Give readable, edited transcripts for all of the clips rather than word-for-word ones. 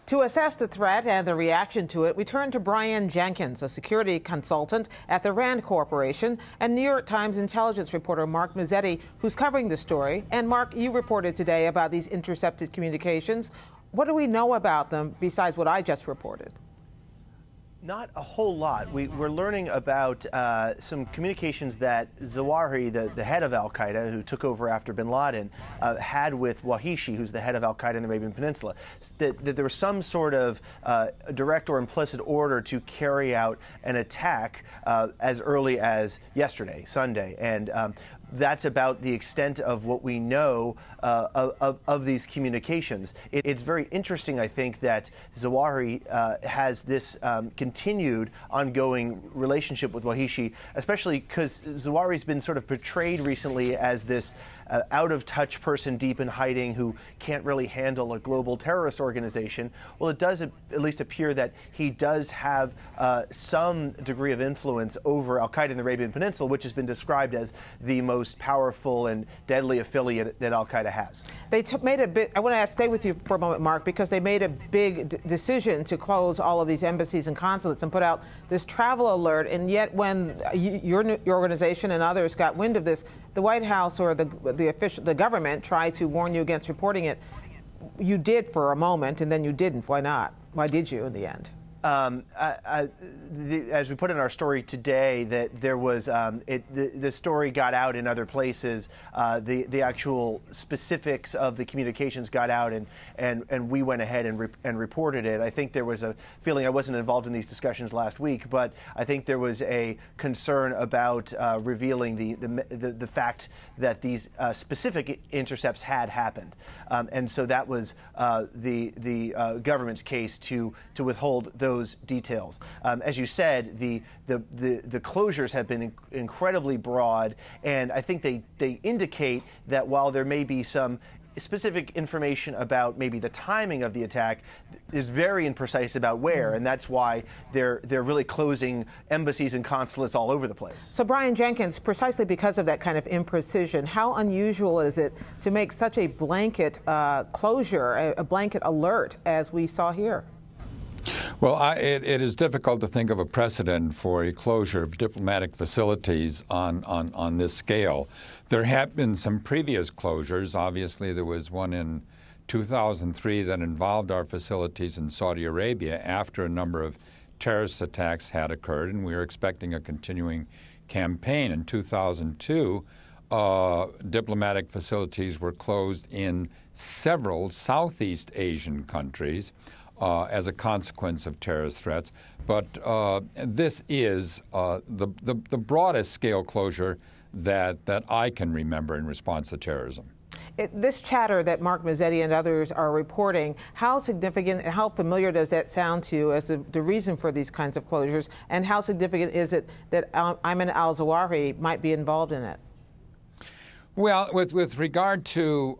To assess the threat and the reaction to it, we turn to Brian Jenkins, a security consultant at the RAND Corporation, and New York Times intelligence reporter Mark Mazzetti, who's covering the story. And Mark, you reported today about these intercepted communications. What do we know about them besides what I just reported? Not a whole lot. We're learning about some communications that Zawahiri, the head of al-Qaeda, who took over after bin Laden, had with Wahishi, who's the head of al-Qaeda in the Arabian Peninsula. That there was some sort of direct or implicit order to carry out an attack as early as yesterday, Sunday. And that's about the extent of what we know of these communications. It's very interesting, I think, that Zawahiri has this continued ongoing relationship with Wahishi, especially because Zawahiri's been sort of portrayed recently as this out-of-touch person deep in hiding who can't really handle a global terrorist organization. Well, it does at least appear that he does have some degree of influence over al-Qaeda in the Arabian Peninsula, which has been described as the most powerful and deadly affiliate that al-Qaeda has. They made a bit. I want to stay with you for a moment, Mark, because they made a big decision to close all of these embassies and consulates and put out this travel alert. And yet, when your organization and others got wind of this, the White House or the government tried to warn you against reporting it. You did for a moment, and then you didn't. Why not? Why did you in the end? As we put in our story today, that there was the story got out in other places. The actual specifics of the communications got out, and we went ahead and reported it. I think there was a feeling, I wasn't involved in these discussions last week, but I think there was a concern about revealing the fact that these specific intercepts had happened, and so that was the government's case to withhold those details. As you said, the closures have been incredibly broad, and I think they indicate that while there may be some specific information about maybe the timing of the attack, is very imprecise about where, and that's why they're really closing embassies and consulates all over the place. So, Brian Jenkins, precisely because of that kind of imprecision, how unusual is it to make such a blanket closure, a blanket alert, as we saw here? Well, it is difficult to think of a precedent for a closure of diplomatic facilities on this scale. There have been some previous closures. Obviously, there was one in 2003 that involved our facilities in Saudi Arabia after a number of terrorist attacks had occurred, and we were expecting a continuing campaign. In 2002, diplomatic facilities were closed in several Southeast Asian countries as a consequence of terrorist threats. But this is the broadest scale closure that I can remember in response to terrorism. This chatter that Mark Mazzetti and others are reporting, how significant and how familiar does that sound to you as the reason for these kinds of closures, and how significant is it that Ayman al-Zawahiri might be involved in it? Well, with regard to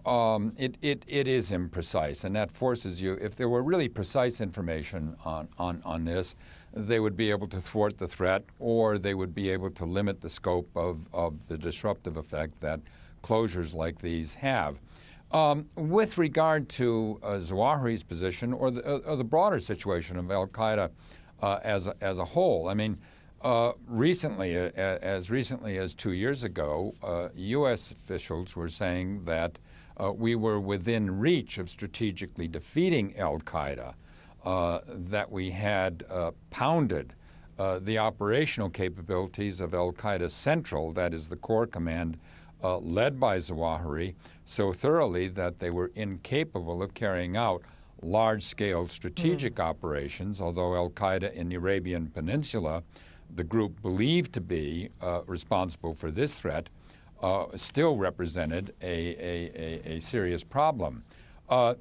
it is imprecise, and that forces you. If there were really precise information on this, they would be able to thwart the threat, or they would be able to limit the scope of the disruptive effect that closures like these have. With regard to Zawahiri's position, or the broader situation of al-Qaeda as a whole, I mean. Recently, as recently as 2 years ago, U.S. officials were saying that we were within reach of strategically defeating al-Qaeda, that we had pounded the operational capabilities of al-Qaeda Central, that is the core command led by Zawahiri, so thoroughly that they were incapable of carrying out large-scale strategic operations, although al-Qaeda in the Arabian Peninsula, the group believed to be responsible for this threat, still represented a serious problem.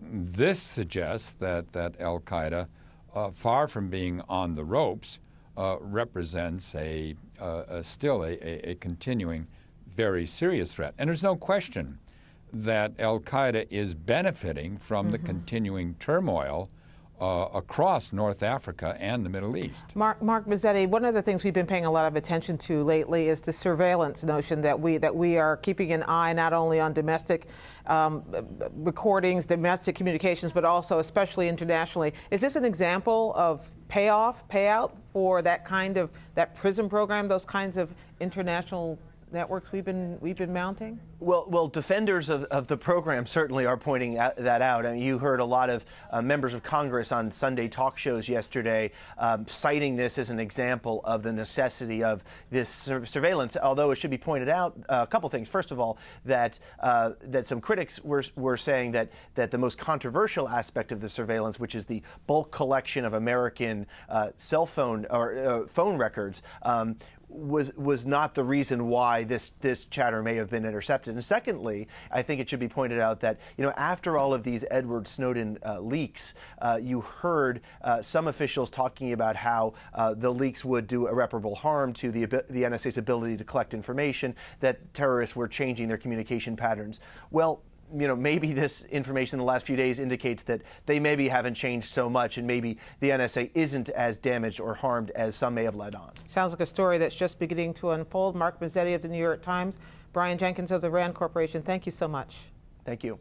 This suggests that al-Qaeda, far from being on the ropes, represents still a continuing, very serious threat. And there's no question that al-Qaeda is benefiting from the continuing turmoil across North Africa and the Middle East. Mark Mazzetti, one of the things we've been paying a lot of attention to lately is the surveillance notion that we are keeping an eye not only on domestic recordings, domestic communications, but also especially internationally. Is this an example of payout for that PRISM program, those kinds of international networks we've been mounting? Well, defenders of the program certainly are pointing that out. I mean, you heard a lot of members of Congress on Sunday talk shows yesterday citing this as an example of the necessity of this surveillance. Although it should be pointed out a couple things. First of all, that some critics were saying that the most controversial aspect of the surveillance, which is the bulk collection of American cell phone or phone records, was not the reason why this chatter may have been intercepted. And secondly, I think it should be pointed out that, after all of these Edward Snowden leaks, you heard some officials talking about how the leaks would do irreparable harm to the NSA's ability to collect information, that terrorists were changing their communication patterns. Well, maybe this information in the last few days indicates that they maybe haven't changed so much, and maybe the NSA isn't as damaged or harmed as some may have led on. Sounds like a story that's just beginning to unfold. Mark Mazzetti of the New York Times, Brian Jenkins of the RAND Corporation, thank you so much. Thank you.